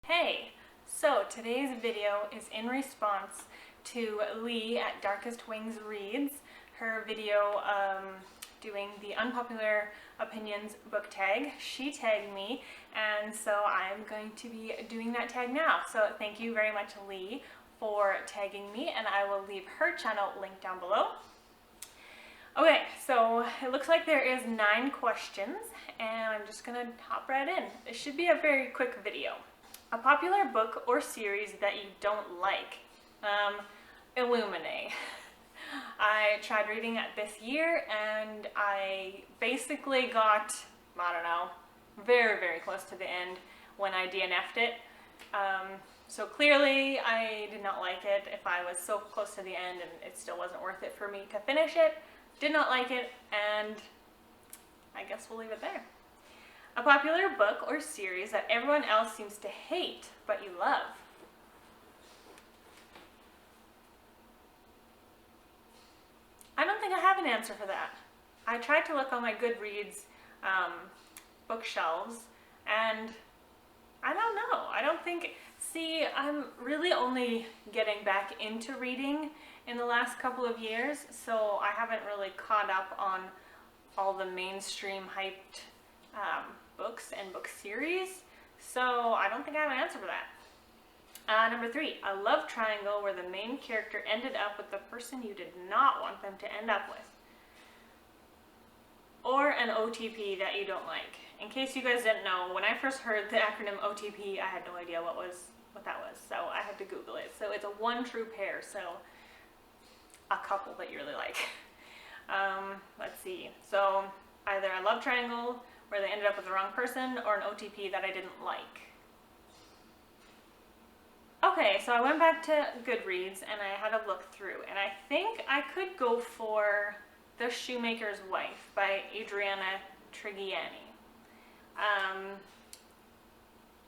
Hey, so today's video is in response to Lee at Darkest Wings Reads, her video doing the Unpopular Opinions book tag. She tagged me, and so I'm going to be doing that tag now. So thank you very much, Lee, for tagging me, and I will leave her channel linked down below. Okay, so it looks like there is 9 questions, and I'm just gonna hop right in. It should be a very quick video. A popular book or series that you don't like. Illuminate. I tried reading it this year, and I basically got, I don't know, very, very close to the end when I DNF'd it. So clearly I did not like it if I was so close to the end and it still wasn't worth it for me to finish it. Did not like it, and I guess we'll leave it there. A popular book or series that everyone else seems to hate, but you love. I don't think I have an answer for that. I tried to look on my Goodreads bookshelves, and I don't know. I don't think, I'm really only getting back into reading in the last couple of years, so I haven't really caught up on all the mainstream hyped books and book series, so I don't think I have an answer for that. Number 3, a love triangle where the main character ended up with the person you did not want them to end up with. Or an OTP that you don't like. In case you guys didn't know, when I first heard the acronym OTP, I had no idea what that was, so I had to Google it. So it's a one true pair, so a couple that you really like. Let's see, so either a love triangle where they ended up with the wrong person, or an OTP that I didn't like. Okay, so I went back to Goodreads and I had a look through, and I think I could go for The Shoemaker's Wife by Adriana Trigiani.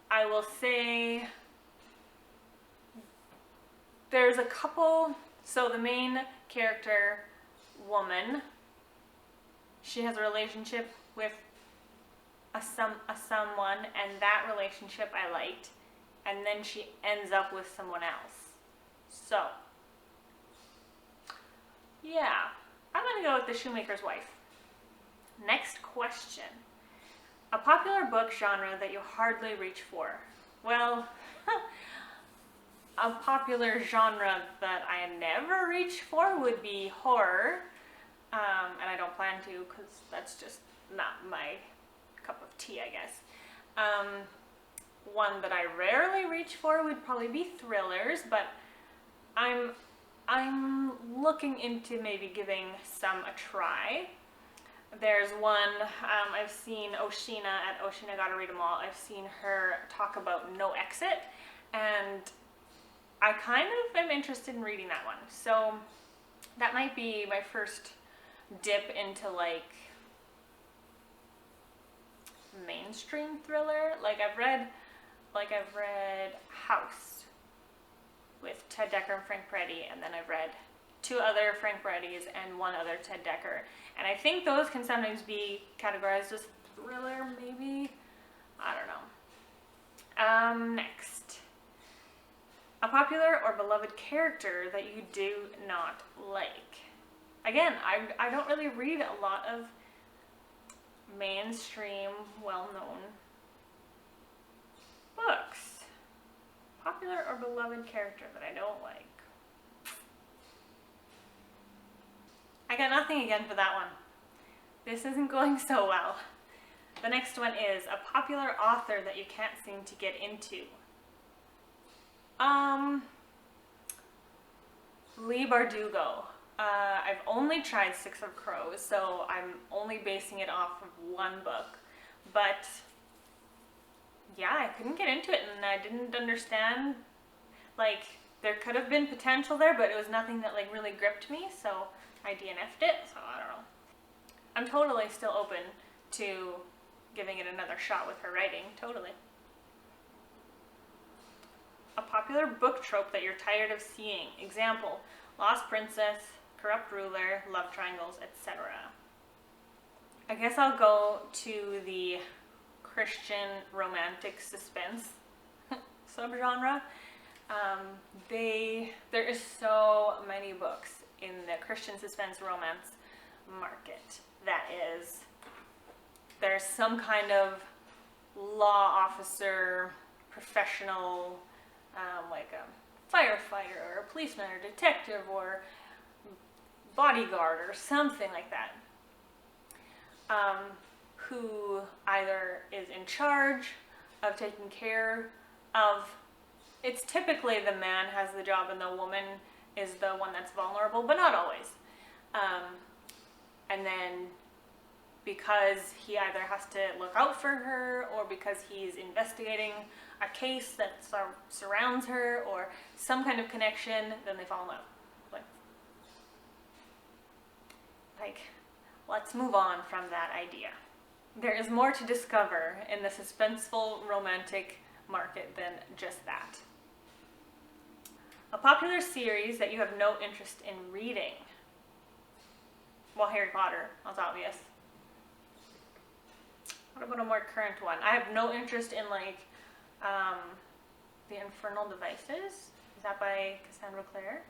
I will say there's a couple, so the main character, woman, she has a relationship with a someone, and that relationship I liked, and then she ends up with someone else. So, yeah, I'm gonna go with The Shoemaker's Wife. Next question. A popular book genre that you hardly reach for. Well, a popular genre that I never reach for would be horror, and I don't plan to, because that's just not my cup of tea, I guess. One that I rarely reach for would probably be thrillers, but I'm looking into maybe giving some a try. There's one, I've seen Oshina at Oshina Gotta Read 'Em All. I've seen her talk about No Exit, and I kind of am interested in reading that one. So that might be my first dip into like mainstream thriller. I've read House with Ted Dekker and Frank Peretti, and then I've read 2 other Frank Perettis and 1 other Ted Dekker, and I think those can sometimes be categorized as thriller, maybe. I don't know. Next, a popular or beloved character that you do not like. Again, I don't really read a lot of mainstream, well-known books. Popular or beloved character that I don't like. I got nothing again for that one. This isn't going so well. The next one is a popular author that you can't seem to get into. Leigh Bardugo. I've only tried Six of Crows, so I'm only basing it off of 1 book. But yeah, I couldn't get into it, and I didn't understand, there could have been potential there, but it was nothing that really gripped me, so I DNF'd it, so I don't know. I'm totally still open to giving it another shot with her writing, totally. A popular book trope that you're tired of seeing. Example, Lost Princess, Corrupt Ruler, Love Triangles, etc. I guess I'll go to the Christian romantic suspense subgenre. There is so many books in the Christian suspense romance market that there's some kind of law officer, professional, like a firefighter or a policeman or detective or bodyguard or something like that, who either is in charge of taking care of, it's typically the man has the job and the woman is the one that's vulnerable, but not always. And then because he either has to look out for her or because he's investigating a case that surrounds her or some kind of connection, then they fall in love. Like, let's move on from that idea. There is more to discover in the suspenseful romantic market than just that. A popular series that you have no interest in reading. Well, Harry Potter, that's obvious. What about a more current one? I have no interest in like The Infernal Devices. Is that by Cassandra Clare?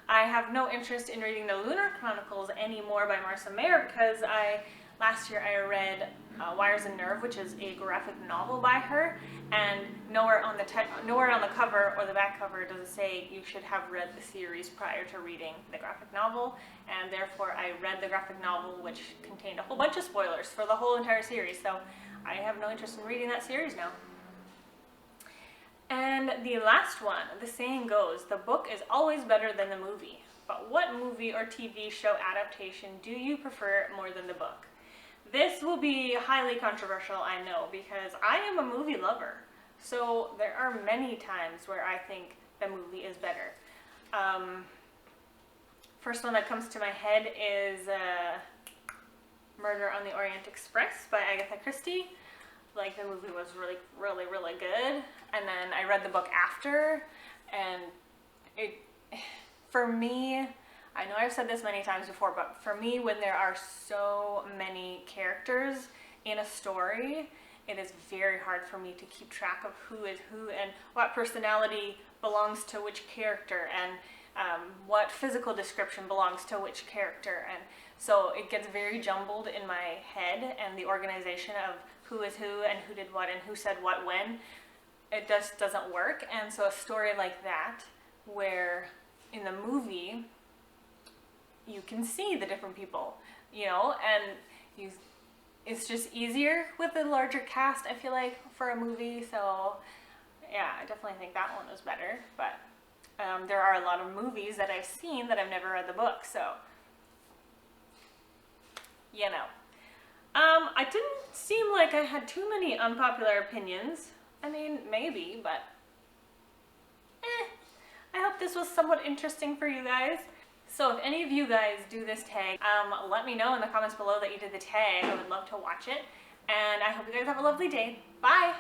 I have no interest in reading the Lunar Chronicles anymore by Marissa Mayer because last year I read Wires and Nerve, which is a graphic novel by her, and nowhere on the cover or the back cover does it say you should have read the series prior to reading the graphic novel, and therefore I read the graphic novel, which contained a whole bunch of spoilers for the whole entire series, so I have no interest in reading that series now. And the last one, the saying goes, the book is always better than the movie. But what movie or TV show adaptation do you prefer more than the book? This will be highly controversial, I know, because I am a movie lover. So there are many times where I think the movie is better. First one that comes to my head is Murder on the Orient Express by Agatha Christie. Like, the movie was really, really, really good. And then I read the book after, and for me, I know I've said this many times before, but for me, when there are so many characters in a story, it is very hard for me to keep track of who is who and what personality belongs to which character and what physical description belongs to which character. And so it gets very jumbled in my head, and the organization of who is who and who did what and who said what when, it just doesn't work. And so a story like that, where in the movie you can see the different people, you know, and it's just easier with a larger cast, I feel like, for a movie. So yeah, I definitely think that one was better. But there are a lot of movies that I've seen that I've never read the book, so you know. I didn't seem like I had too many unpopular opinions. I mean, maybe, but I hope this was somewhat interesting for you guys. So if any of you guys do this tag, let me know in the comments below that you did the tag. I would love to watch it. And I hope you guys have a lovely day. Bye!